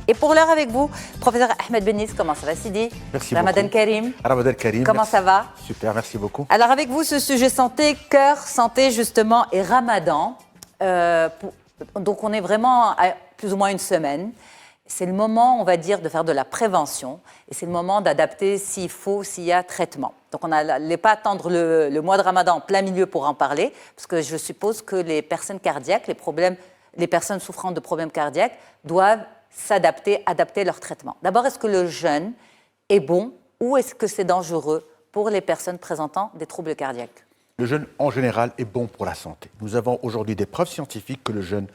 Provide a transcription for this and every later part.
Et pour l'heure avec vous, professeur Ahmed Bennis, comment ça va Sidi? Merci Ramadan beaucoup. Karim. Ramadan Karim. Comment merci. ça va? Super, merci beaucoup. Alors avec vous, ce sujet santé, cœur, santé justement, et Ramadan. Donc on est vraiment à plus ou moins une semaine. C'est le moment, on va dire, de faire de la prévention. Et c'est le moment d'adapter s'il faut, s'il y a traitement. Donc on n'allait pas attendre le mois de Ramadan en plein milieu pour en parler, parce que je suppose que les personnes cardiaques, les personnes souffrant de problèmes cardiaques doivent s'adapter, adapter leur traitement. D'abord, est-ce que le jeûne est bon ou est-ce que c'est dangereux pour les personnes présentant des troubles cardiaques? Le jeûne, en général, est bon pour la santé. Nous avons aujourd'hui des preuves scientifiques que le jeûne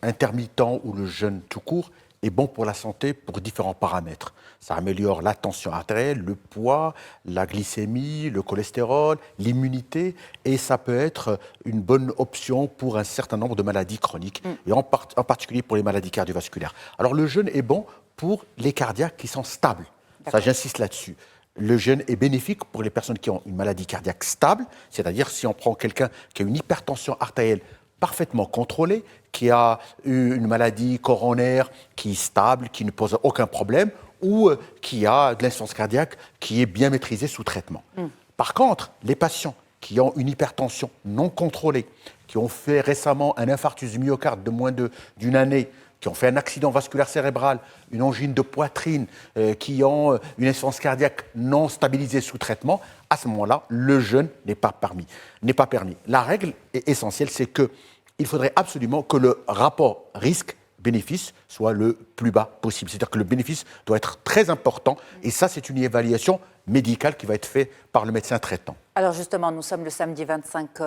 intermittent ou le jeûne tout court est bon pour la santé pour différents paramètres. Ça améliore la tension artérielle, le poids, la glycémie, le cholestérol, l'immunité, et ça peut être une bonne option pour un certain nombre de maladies chroniques, et en particulier pour les maladies cardiovasculaires. Alors le jeûne est bon pour les cardiaques qui sont stables. Ça, j'insiste là-dessus. Le jeûne est bénéfique pour les personnes qui ont une maladie cardiaque stable, c'est-à-dire si on prend quelqu'un qui a une hypertension artérielle parfaitement contrôlée, qui a une maladie coronaire qui est stable, qui ne pose aucun problème, ou qui a de l'insuffisance cardiaque qui est bien maîtrisée sous traitement. Par contre, les patients qui ont une hypertension non contrôlée, qui ont fait récemment un infarctus du myocarde de moins d'une année, qui ont fait un accident vasculaire cérébral, une angine de poitrine, qui ont une insuffisance cardiaque non stabilisée sous traitement, à ce moment-là, le jeûne n'est pas permis. La règle essentielle, c'est qu'il faudrait absolument que le rapport risque-bénéfice soit le plus bas possible. C'est-à-dire que le bénéfice doit être très important, et ça, c'est une évaluation médicale qui va être faite par le médecin traitant. Alors justement, nous sommes le samedi 25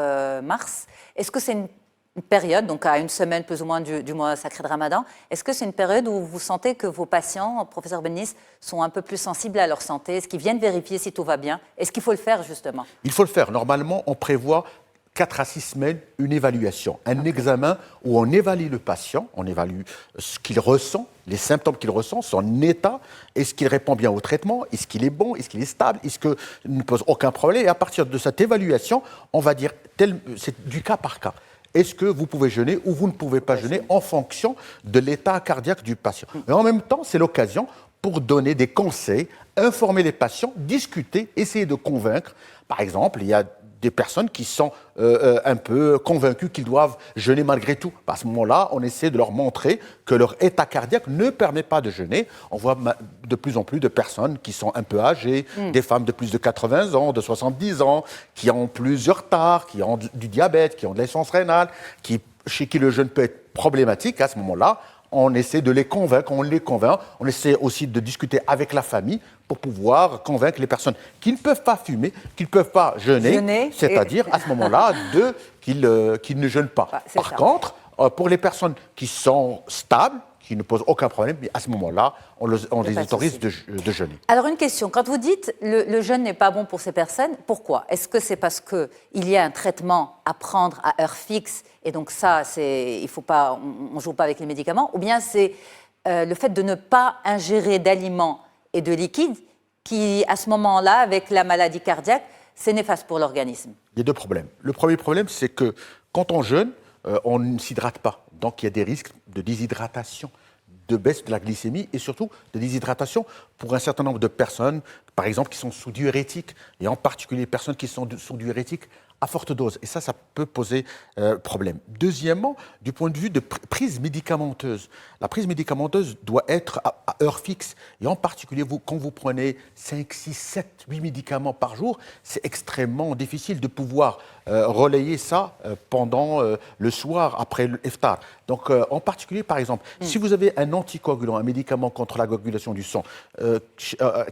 mars. Est-ce que c'est une période, donc à une semaine plus ou moins du mois sacré de Ramadan, est-ce que c'est une période où vous sentez que vos patients, professeur Bennis, sont un peu plus sensibles à leur santé? Est-ce qu'ils viennent vérifier si tout va bien? Est-ce qu'il faut le faire justement? Il faut le faire. Normalement, on prévoit 4 à 6 semaines une évaluation, un examen où on évalue le patient, on évalue ce qu'il ressent, les symptômes qu'il ressent, son état, est-ce qu'il répond bien au traitement, est-ce qu'il est bon, est-ce qu'il est stable, est-ce qu'il ne pose aucun problème. Et à partir de cette évaluation, on va dire, c'est du cas par cas. Est-ce que vous pouvez jeûner ou vous ne pouvez pas jeûner en fonction de l'état cardiaque du patient. Et en même temps, c'est l'occasion pour donner des conseils, informer les patients, discuter, essayer de convaincre. Par exemple, il y a des personnes qui sont un peu convaincues qu'ils doivent jeûner malgré tout. À ce moment-là, on essaie de leur montrer que leur état cardiaque ne permet pas de jeûner. On voit de plus en plus de personnes qui sont un peu âgées, des femmes de plus de 80 ans, de 70 ans, qui ont plusieurs retards, qui ont du diabète, qui ont de l'insuffisance rénale, chez qui le jeûne peut être problématique. À ce moment-là, on essaie de les convaincre, on les convainc. On essaie aussi de discuter avec la famille pour pouvoir convaincre les personnes qui ne peuvent pas fumer, qui ne peuvent pas jeûner, c'est-à-dire à ce moment-là qu'ils ne jeûnent pas. Par contre, pour les personnes qui sont stables, qui ne posent aucun problème, à ce moment-là, on les autorise de jeûner. Alors une question, quand vous dites le jeûne n'est pas bon pour ces personnes, pourquoi? Est-ce que c'est parce qu'il y a un traitement à prendre à heure fixe et donc ça, il faut pas, on ne joue pas avec les médicaments, ou bien c'est le fait de ne pas ingérer d'aliments et de liquides qui, à ce moment-là, avec la maladie cardiaque, c'est néfaste pour l'organisme? Il y a 2 problèmes. Le premier problème, c'est que quand on jeûne, on ne s'hydrate pas. Donc il y a des risques de déshydratation, de baisse de la glycémie et surtout de déshydratation pour un certain nombre de personnes, par exemple, qui sont sous diurétiques, et en particulier les personnes qui sont sous diurétiques à forte dose. Et ça peut poser problème. Deuxièmement, du point de vue de prise médicamenteuse, la prise médicamenteuse doit être à heure fixe. Et en particulier, quand vous prenez 5, 6, 7, 8 médicaments par jour, c'est extrêmement difficile de pouvoir relayer ça pendant le soir, après l'iftar. Donc, en particulier, par exemple, si vous avez un anticoagulant, un médicament contre la coagulation du sang,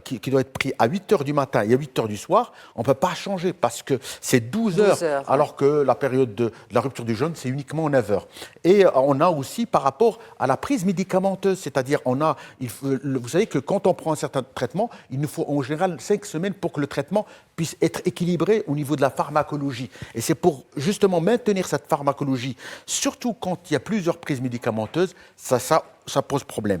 qui doit être pris à 8 h du matin et à 8 h du soir, on ne peut pas changer parce que c'est 12 heures, alors que la période de la rupture du jeûne, c'est uniquement 9 heures. Et on a aussi par rapport à la prise médicamenteuse, c'est-à-dire vous savez que quand on prend un certain traitement, il nous faut en général 5 semaines pour que le traitement puisse être équilibré au niveau de la pharmacologie. Et c'est pour justement maintenir cette pharmacologie, surtout quand il y a plusieurs prises médicamenteuses, ça pose problème.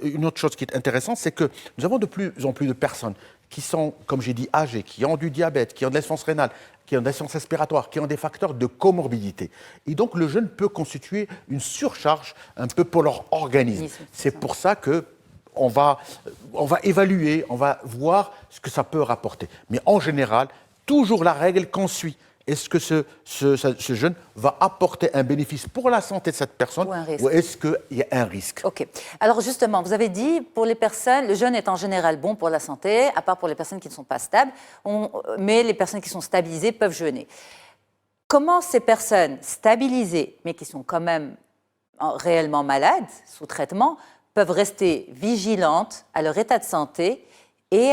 Une autre chose qui est intéressante, c'est que nous avons de plus en plus de personnes qui sont, comme j'ai dit, âgés, qui ont du diabète, qui ont de l'insuffisance rénale, qui ont de l'insuffisance respiratoire, qui ont des facteurs de comorbidité. Et donc, le jeûne peut constituer une surcharge un peu pour leur organisme. C'est pour ça que on va évaluer, on va voir ce que ça peut rapporter. Mais en général, toujours la règle qu'on suit. Est-ce que ce jeûne va apporter un bénéfice pour la santé de cette personne ou est-ce qu'il y a un risque? Ok. Alors justement, vous avez dit, pour les personnes, le jeûne est en général bon pour la santé, à part pour les personnes qui ne sont pas stables, mais les personnes qui sont stabilisées peuvent jeûner. Comment ces personnes stabilisées, mais qui sont quand même réellement malades, sous traitement, peuvent rester vigilantes à leur état de santé et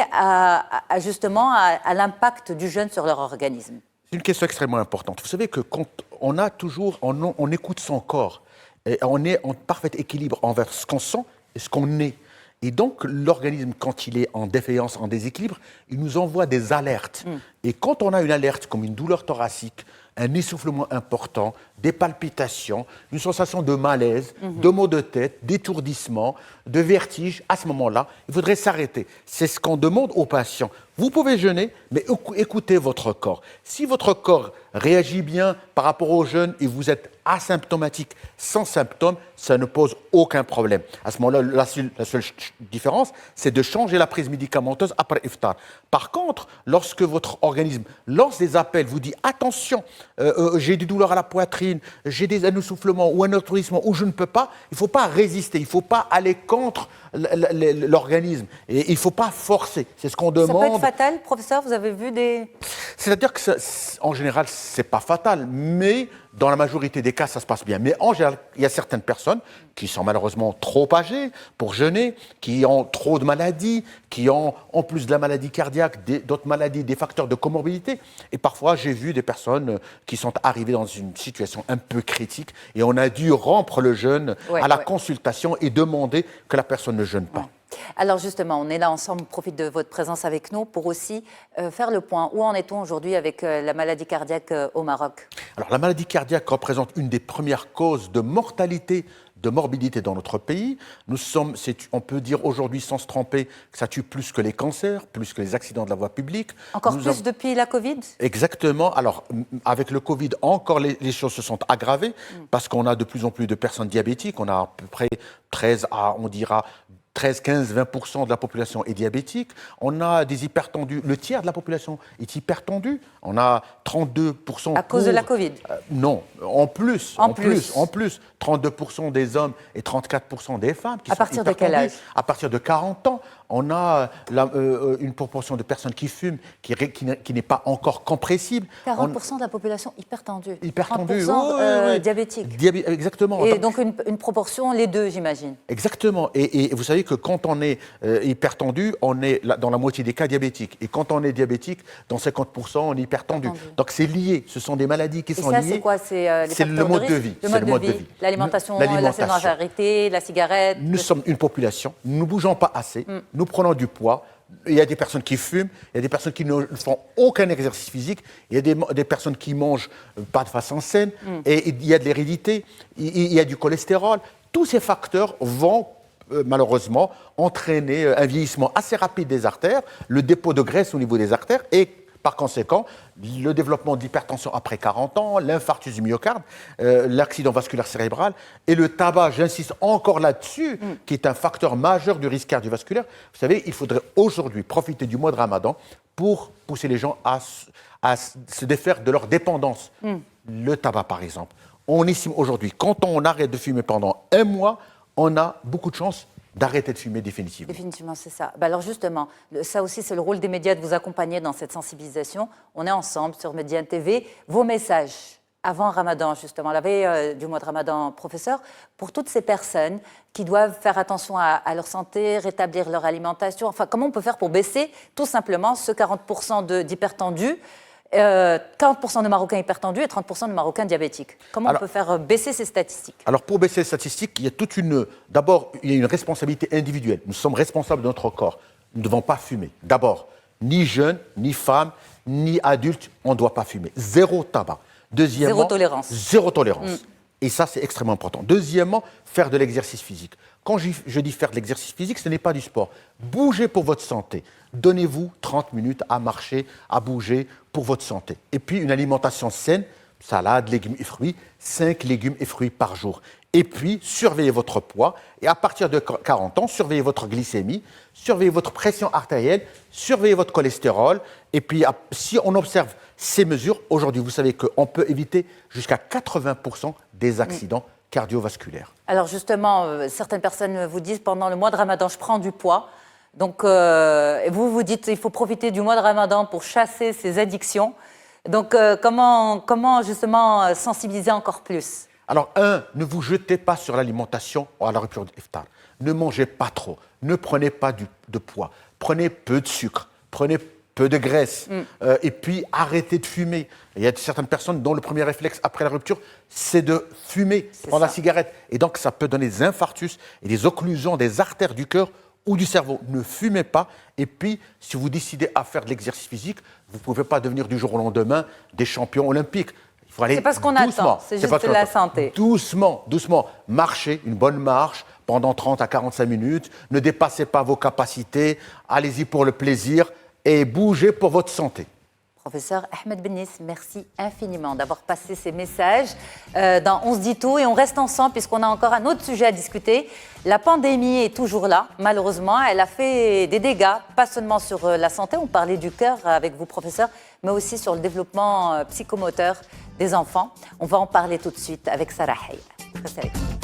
justement à l'impact du jeûne sur leur organisme? C'est une question extrêmement importante. Vous savez que quand on écoute son corps, et on est en parfait équilibre envers ce qu'on sent et ce qu'on est. Et donc, l'organisme, quand il est en défaillance, en déséquilibre, il nous envoie des alertes. Et quand on a une alerte comme une douleur thoracique, un essoufflement important, des palpitations, une sensation de malaise, de maux de tête, d'étourdissement, de vertige, à ce moment-là, il faudrait s'arrêter. C'est ce qu'on demande aux patients. Vous pouvez jeûner, mais écoutez votre corps. Si votre corps réagit bien par rapport au jeûne et vous êtes asymptomatique, sans symptômes, ça ne pose aucun problème. À ce moment-là, la seule différence, c'est de changer la prise médicamenteuse après iftar. Par contre, lorsque votre organisme lance des appels, vous dit « attention, j'ai des douleurs à la poitrine, j'ai un essoufflement ou un étourdissement ou je ne peux pas », il ne faut pas résister, il ne faut pas aller contre l'organisme et il ne faut pas forcer. C'est ce qu'on demande. Ça peut être fatal, professeur, vous avez vu des... C'est-à-dire qu'en général, ce n'est pas fatal, mais dans la majorité des cas, ça se passe bien. Mais en général, il y a certaines personnes qui sont malheureusement trop âgées pour jeûner, qui ont trop de maladies, qui ont, en plus de la maladie cardiaque, d'autres maladies, des facteurs de comorbidité. Et parfois, j'ai vu des personnes qui sont arrivées dans une situation un peu critique et on a dû rompre le jeûne à la consultation et demander que la personne ne jeûne pas. Alors justement, on est là ensemble, on profite de votre présence avec nous pour aussi faire le point. Où en est-on aujourd'hui avec la maladie cardiaque au Maroc? Alors la maladie cardiaque représente une des premières causes de mortalité, de morbidité dans notre pays. On peut dire aujourd'hui sans se tromper que ça tue plus que les cancers, plus que les accidents de la voie publique. Encore plus depuis la Covid? Exactement. Alors avec le Covid, encore les choses se sont aggravées parce qu'on a de plus en plus de personnes diabétiques. On a à peu près 13 à, on dira, 13, 15, 20% de la population est diabétique. On a des hypertendus. Le tiers de la population est hypertendue. On a 32%. À cause de la Covid? Non, en plus. 32% des hommes et 34% des femmes qui sont hypertendus. À partir de quel âge? À partir de 40 ans. On a une proportion de personnes qui fument qui n'est pas encore compressible. 40% de la population hypertendue. Hypertendue, 30% diabétique. Exactement. Et donc une proportion, les deux, j'imagine. Exactement. Et vous savez que quand on est hypertendu, on est dans la moitié des cas diabétiques. Et quand on est diabétique, dans 50%, on est hypertendu. Donc c'est lié. Ce sont des maladies qui sont liées. Et ça, c'est quoi? C'est le mode de vie. Le mode de vie. L'alimentation, la sédentarité, la cigarette. Nous sommes une population, nous ne bougeons pas assez, nous prenons du poids. Il y a des personnes qui fument, il y a des personnes qui ne font aucun exercice physique, il y a des personnes qui mangent pas de façon saine, et il y a de l'hérédité, il y a du cholestérol. Tous ces facteurs vont malheureusement entraîner un vieillissement assez rapide des artères, le dépôt de graisse au niveau des artères et par conséquent, le développement de l'hypertension après 40 ans, l'infarctus du myocarde, l'accident vasculaire cérébral et le tabac, j'insiste encore là-dessus, qui est un facteur majeur du risque cardiovasculaire. Vous savez, il faudrait aujourd'hui profiter du mois de Ramadan pour pousser les gens à se défaire de leur dépendance. Le tabac, par exemple. On estime aujourd'hui, quand on arrête de fumer pendant un mois, on a beaucoup de chances d'arrêter de fumer définitivement. Définitivement, c'est ça. Alors justement, ça aussi, c'est le rôle des médias de vous accompagner dans cette sensibilisation. On est ensemble sur Médiane TV. Vos messages avant Ramadan, justement, la veille du mois de Ramadan, professeur, pour toutes ces personnes qui doivent faire attention à leur santé, rétablir leur alimentation. Enfin, comment on peut faire pour baisser tout simplement ce 40% d'hypertendus 40% de Marocains hypertendus et 30% de Marocains diabétiques. Comment on peut faire baisser ces statistiques? Alors, pour baisser les statistiques, il y a d'abord, il y a une responsabilité individuelle. Nous sommes responsables de notre corps. Nous ne devons pas fumer. D'abord, ni jeunes, ni femmes, ni adultes, on ne doit pas fumer. Zéro tabac. Deuxièmement, zéro tolérance. Zéro tolérance. Et ça, c'est extrêmement important. Deuxièmement, faire de l'exercice physique. Quand je dis faire de l'exercice physique, ce n'est pas du sport. Bougez pour votre santé. Donnez-vous 30 minutes à marcher, à bouger pour votre santé. Et puis une alimentation saine, salade, légumes et fruits, 5 légumes et fruits par jour. Et puis, surveillez votre poids. Et à partir de 40 ans, surveillez votre glycémie, surveillez votre pression artérielle, surveillez votre cholestérol. Et puis, si on observe ces mesures, aujourd'hui, vous savez qu'on peut éviter jusqu'à 80% des accidents cardiovasculaires. Alors justement, certaines personnes vous disent pendant le mois de Ramadan, je prends du poids. Donc, vous dites qu'il faut profiter du mois de Ramadan pour chasser ces addictions. Donc, comment justement sensibiliser encore plus? Alors, ne vous jetez pas sur l'alimentation à la rupture de l'iftar. Ne mangez pas trop. Ne prenez pas de poids. Prenez peu de sucre. Prenez peu de graisse. Et puis, arrêtez de fumer. Il y a certaines personnes dont le premier réflexe après la rupture, c'est de fumer, prendre la cigarette. Et donc, ça peut donner des infarctus et des occlusions des artères du cœur ou du cerveau. Ne fumez pas. Et puis, si vous décidez à faire de l'exercice physique, vous ne pouvez pas devenir du jour au lendemain des champions olympiques. C'est pas ce qu'on attend, c'est juste la santé. Doucement, doucement. Marchez, une bonne marche pendant 30 à 45 minutes. Ne dépassez pas vos capacités. Allez-y pour le plaisir et bougez pour votre santé. Professeur Ahmed Bennis, merci infiniment d'avoir passé ces messages dans On se dit tout. Et on reste ensemble puisqu'on a encore un autre sujet à discuter. La pandémie est toujours là, malheureusement. Elle a fait des dégâts, pas seulement sur la santé. On parlait du cœur avec vous, professeur, mais aussi sur le développement psychomoteur des enfants. On va en parler tout de suite avec Sarah Hay. Restez avec nous.